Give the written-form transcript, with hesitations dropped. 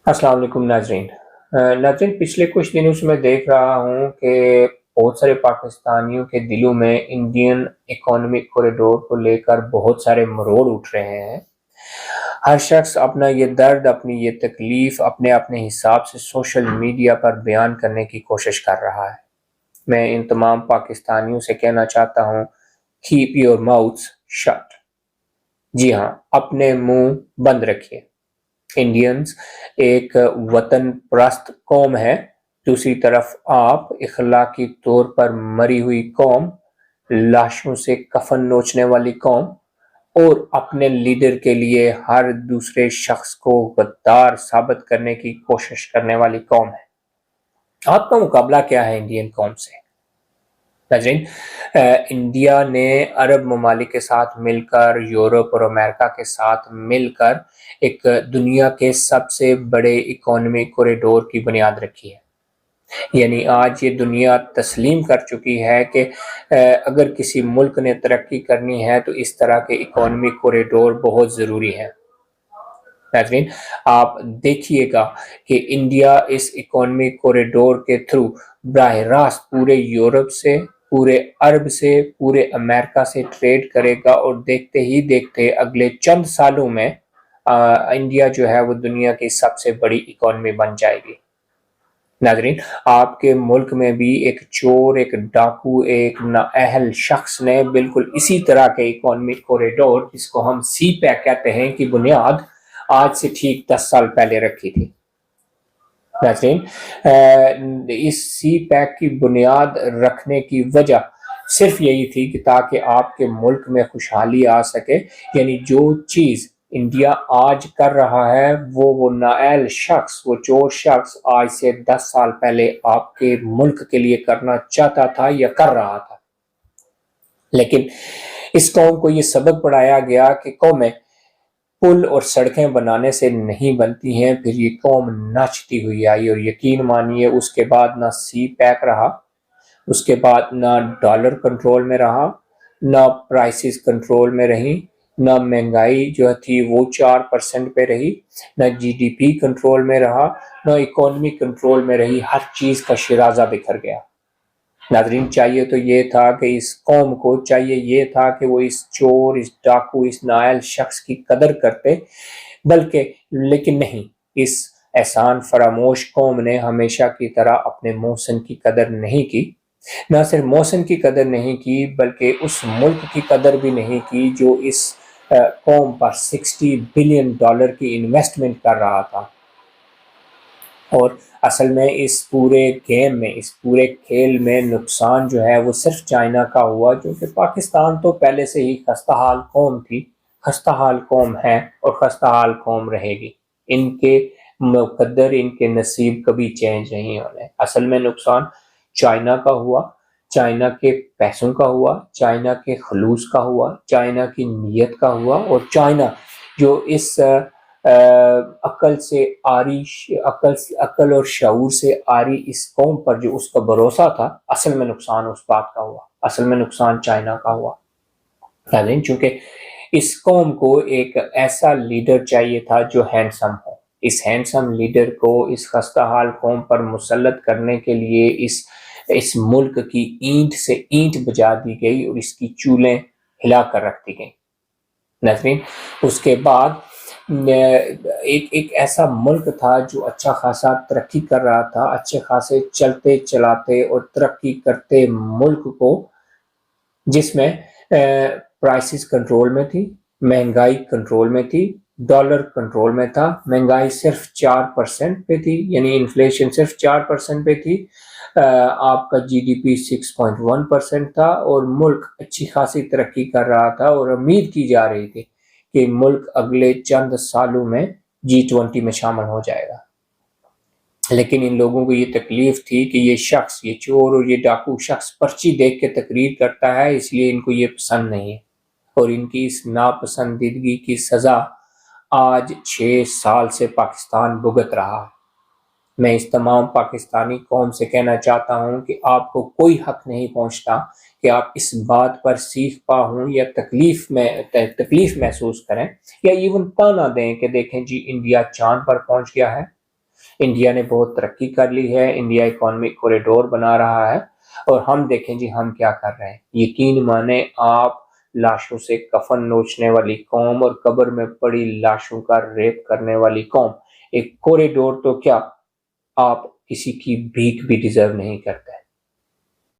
السلام علیکم ناظرین۔ ناظرین، پچھلے کچھ دنوں سے میں دیکھ رہا ہوں کہ بہت سارے پاکستانیوں کے دلوں میں انڈین اکانومک کوریڈور کو لے کر بہت سارے مروڑ اٹھ رہے ہیں۔ ہر شخص اپنا یہ درد، اپنی یہ تکلیف اپنے اپنے حساب سے سوشل میڈیا پر بیان کرنے کی کوشش کر رہا ہے۔ میں ان تمام پاکستانیوں سے کہنا چاہتا ہوں، کیپ یور ماؤتھ شٹ۔ جی ہاں، اپنے منہ بند رکھیے۔ انڈینز ایک وطن پرست قوم ہے، دوسری طرف آپ اخلاقی طور پر مری ہوئی قوم، لاشوں سے کفن نوچنے والی قوم اور اپنے لیڈر کے لیے ہر دوسرے شخص کو غدار ثابت کرنے کی کوشش کرنے والی قوم ہے۔ آپ کا مقابلہ کیا ہے انڈین قوم سے؟ ناظرین، انڈیا نے عرب ممالک کے ساتھ مل کر، یورپ اور امریکہ کے ساتھ مل کر ایک دنیا کے سب سے بڑے اکانومی کوریڈور کی بنیاد رکھی ہے۔ یعنی آج یہ دنیا تسلیم کر چکی ہے کہ اگر کسی ملک نے ترقی کرنی ہے تو اس طرح کے اکانومی کوریڈور بہت ضروری ہے۔ ناظرین، آپ دیکھیے گا کہ انڈیا اس اکانومی کوریڈور کے تھرو براہ راست پورے یورپ سے، پورے عرب سے، پورے امریکہ سے ٹریڈ کرے گا، اور دیکھتے ہی دیکھتے اگلے چند سالوں میں انڈیا جو ہے وہ دنیا کی سب سے بڑی اکانومی بن جائے گی۔ ناظرین، آپ کے ملک میں بھی ایک چور، ایک ڈاکو، ایک نااہل شخص نے بالکل اسی طرح کے اکانومی کوریڈور، جس کو ہم سی پیک کہتے ہیں، کی بنیاد آج سے ٹھیک 10 سال پہلے رکھی تھی۔ ناظرین، اس سی پیک کی بنیاد رکھنے کی وجہ صرف یہی تھی کہ تاکہ آپ کے ملک میں خوشحالی آ سکے۔ یعنی جو چیز انڈیا آج کر رہا ہے وہ نااہل شخص، وہ چور شخص آج سے 10 سال پہلے آپ کے ملک کے لیے کرنا چاہتا تھا یا کر رہا تھا۔ لیکن اس قوم کو یہ سبق پڑھایا گیا کہ قومیں پل اور سڑکیں بنانے سے نہیں بنتی ہیں۔ پھر یہ قوم ناچتی ہوئی آئی، اور یقین مانیے اس کے بعد نہ سی پیک رہا، اس کے بعد نہ ڈالر کنٹرول میں رہا، نہ پرائسز کنٹرول میں رہی، نہ مہنگائی جو تھی وہ 4% پہ رہی، نہ جی ڈی پی کنٹرول میں رہا، نہ اکانومی کنٹرول میں رہی۔ ہر چیز کا شیرازہ بکھر گیا۔ ناظرین، چاہیے تو یہ تھا کہ اس قوم کو چاہیے یہ تھا کہ وہ اس چور، اس ڈاکو، اس نااہل شخص کی قدر کرتے، لیکن نہیں، اس احسان فراموش قوم نے ہمیشہ کی طرح اپنے محسن کی قدر نہیں کی۔ نہ صرف محسن کی قدر نہیں کی بلکہ اس ملک کی قدر بھی نہیں کی جو اس قوم پر $60 بلین کی انویسٹمنٹ کر رہا تھا۔ اور اصل میں اس پورے گیم میں، اس پورے کھیل میں نقصان جو ہے وہ صرف چائنا کا ہوا، جو کہ پاکستان تو پہلے سے ہی خستہ حال قوم تھی، خستہ حال قوم ہے اور خستہ حال قوم رہے گی۔ ان کے مقدر، ان کے نصیب کبھی چینج نہیں ہونے۔ اصل میں نقصان چائنا کا ہوا، چائنا کے پیسوں کا ہوا، چائنا کے خلوص کا ہوا، چائنا کی نیت کا ہوا، اور چائنا جو اس عقل سے آری، عقل اور شعور سے آری اس قوم پر جو اس کا بھروسہ تھا، اصل میں نقصان اس بات کا ہوا، اصل میں نقصان چائنا کا ہوا۔ چونکہ اس قوم کو ایک ایسا لیڈر چاہیے تھا جو ہینڈسم ہو۔ اس ہینڈسم لیڈر کو اس خستہ حال قوم پر مسلط کرنے کے لیے اس ملک کی اینٹ سے اینٹ بجا دی گئی اور اس کی چولیں ہلا کر رکھ دی گئی۔ ناظرین، اس کے بعد ایک ایسا ملک تھا جو اچھا خاصا ترقی کر رہا تھا، اچھے خاصے چلتے چلاتے اور ترقی کرتے ملک کو، جس میں پرائسز کنٹرول میں تھی، مہنگائی کنٹرول میں تھی، ڈالر کنٹرول میں تھا، مہنگائی صرف 4% پہ تھی، یعنی انفلیشن صرف 4% پہ تھی، آپ کا جی ڈی پی 6.1% تھا، اور ملک اچھی خاصی ترقی کر رہا تھا، اور امید کی جا رہی تھی کہ ملک اگلے چند سالوں میں G20 میں شامل ہو جائے گا۔ لیکن ان لوگوں کو یہ تکلیف تھی کہ یہ شخص، یہ چور اور یہ ڈاکو شخص پرچی دیکھ کے تقریر کرتا ہے، اس لیے ان کو یہ پسند نہیں ہے، اور ان کی اس ناپسندیدگی کی سزا آج 6 سال سے پاکستان بھگت رہا ہے۔ میں اس تمام پاکستانی قوم سے کہنا چاہتا ہوں کہ آپ کو کوئی حق نہیں پہنچتا کہ آپ اس بات پر سیکھ پا ہوں یا تکلیف محسوس کریں، یا ایون تانا دیں کہ دیکھیں جی انڈیا چاند پر پہنچ گیا ہے، انڈیا نے بہت ترقی کر لی ہے، انڈیا اکانومک کوریڈور بنا رہا ہے، اور ہم دیکھیں جی ہم کیا کر رہے ہیں۔ یقین مانیں آپ، لاشوں سے کفن نوچنے والی قوم اور قبر میں پڑی لاشوں کا ریپ کرنے والی قوم، ایک کوریڈور تو کیا، آپ کسی کی بھیک بھی ڈیزرو نہیں کرتے۔